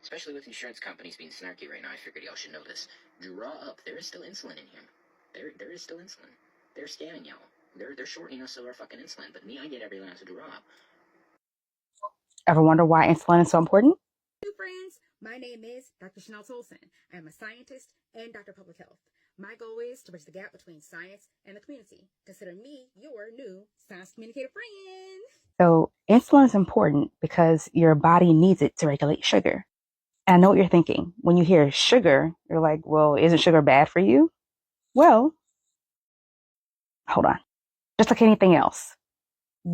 Especially with insurance companies being snarky right now, I figured y'all should know this. Draw up. There is still insulin in here. There is still insulin. They're scamming y'all. They're shorting us of our fucking insulin. But me, I get every last drop. Ever wonder why insulin is so important? Hey friends, my name is Dr. Shenell. I am a scientist and Dr. Public Health. My goal is to bridge the gap between science and the community. Consider me your new science communicator friend. So insulin is important because your body needs it to regulate sugar. And I know what you're thinking. When you hear sugar, you're like, well, isn't sugar bad for you? Well, hold on. Just like anything else,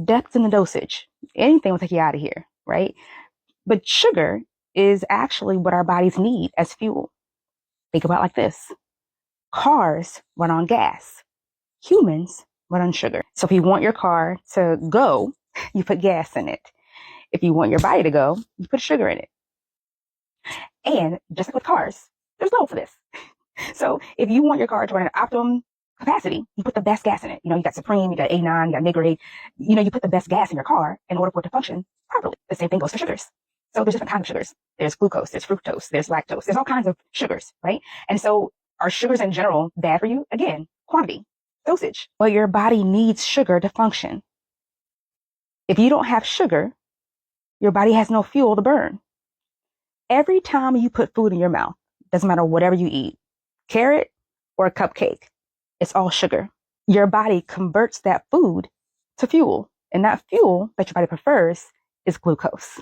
depth in the dosage, anything will take you out of here, right? But sugar is actually what our bodies need as fuel. Think about it like this. Cars run on gas. Humans run on sugar. So if you want your car to go, you put gas in it. If you want your body to go, you put sugar in it. And just like with cars, there's loads of this. So if you want your car to run at optimum capacity, you put the best gas in it. You got Supreme, you got A9, you got mid-grade. You put the best gas in your car in order for it to function properly. The same thing goes for sugars. So there's different kinds of sugars. There's glucose, there's fructose, there's lactose. There's all kinds of sugars, right? And so are sugars in general bad for you? Again, quantity, dosage. Well, your body needs sugar to function. If you don't have sugar, your body has no fuel to burn. Every time you put food in your mouth, doesn't matter whatever you eat, carrot or a cupcake, it's all sugar. Your body converts that food to fuel, and that fuel that your body prefers is glucose.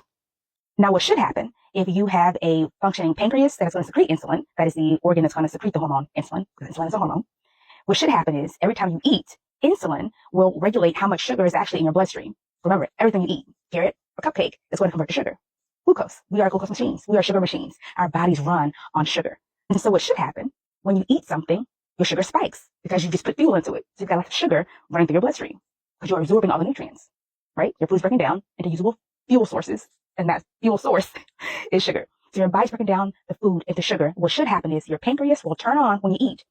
Now, what should happen if you have a functioning pancreas that is going to secrete insulin, that is the organ that's going to secrete the hormone insulin, because insulin is a hormone. What should happen is every time you eat, insulin will regulate how much sugar is actually in your bloodstream. Remember, everything you eat, carrot or cupcake, is going to convert to sugar. Glucose. We are glucose machines. We are sugar machines. Our bodies run on sugar. And so what should happen when you eat something, your sugar spikes because you just put fuel into it. So you've got lots of sugar running through your bloodstream because you're absorbing all the nutrients, right? Your food's breaking down into usable fuel sources, and that fuel source is sugar. So your body's breaking down the food into sugar. What should happen is your pancreas will turn on when you eat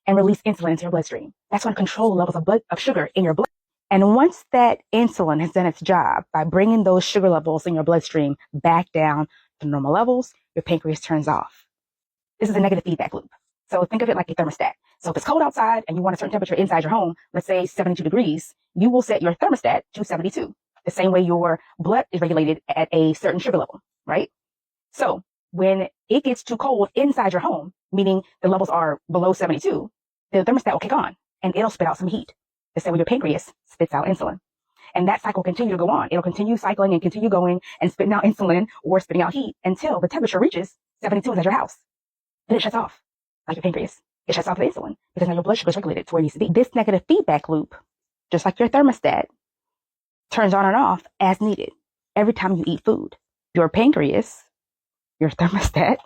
and release insulin into your bloodstream. That's going to control levels of sugar in your blood. And once that insulin has done its job by bringing those sugar levels in your bloodstream back down to normal levels, your pancreas turns off. This is a negative feedback loop. So think of it like a thermostat. So if it's cold outside and you want a certain temperature inside your home, let's say 72 degrees, you will set your thermostat to 72. The same way your blood is regulated at a certain sugar level, right? So when it gets too cold inside your home, meaning the levels are below 72, the thermostat will kick on and it'll spit out some heat. The same way your pancreas spits out insulin. And that cycle will continue to go on. It'll continue cycling and continue going and spitting out insulin or spitting out heat until the temperature reaches 72 inside your house. Then it shuts off, like your pancreas. It shuts off the insulin because now your blood sugar is regulated to where it needs to be. This negative feedback loop, just like your thermostat, turns on and off as needed every time you eat food. Your pancreas, your thermostat,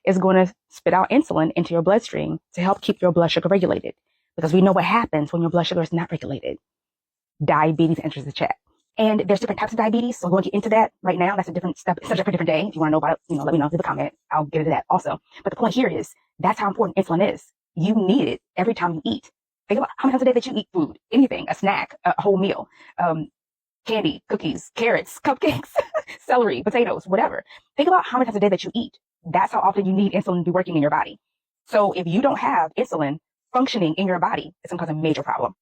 is going to spit out insulin into your bloodstream to help keep your blood sugar regulated. Because we know what happens when your blood sugar is not regulated. Diabetes enters the chat. And there's different types of diabetes, so we won't get into that right now. That's a different step, subject for a different day. If you want to know about it, let me know, leave a comment. I'll get into that also. But the point here is, that's how important insulin is. You need it every time you eat. Think about how many times a day that you eat food, anything, a snack, a whole meal, candy, cookies, carrots, cupcakes, celery, potatoes, whatever. Think about how many times a day that you eat. That's how often you need insulin to be working in your body. So if you don't have insulin functioning in your body, it's going to cause a major problem.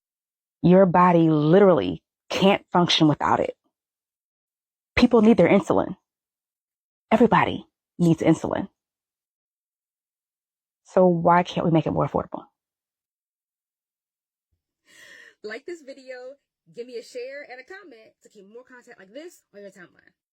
Your body literally can't function without it. People need their insulin. Everybody needs insulin. So why can't we make it more affordable? Like this video, give me a share and a comment to keep more content like this on your timeline.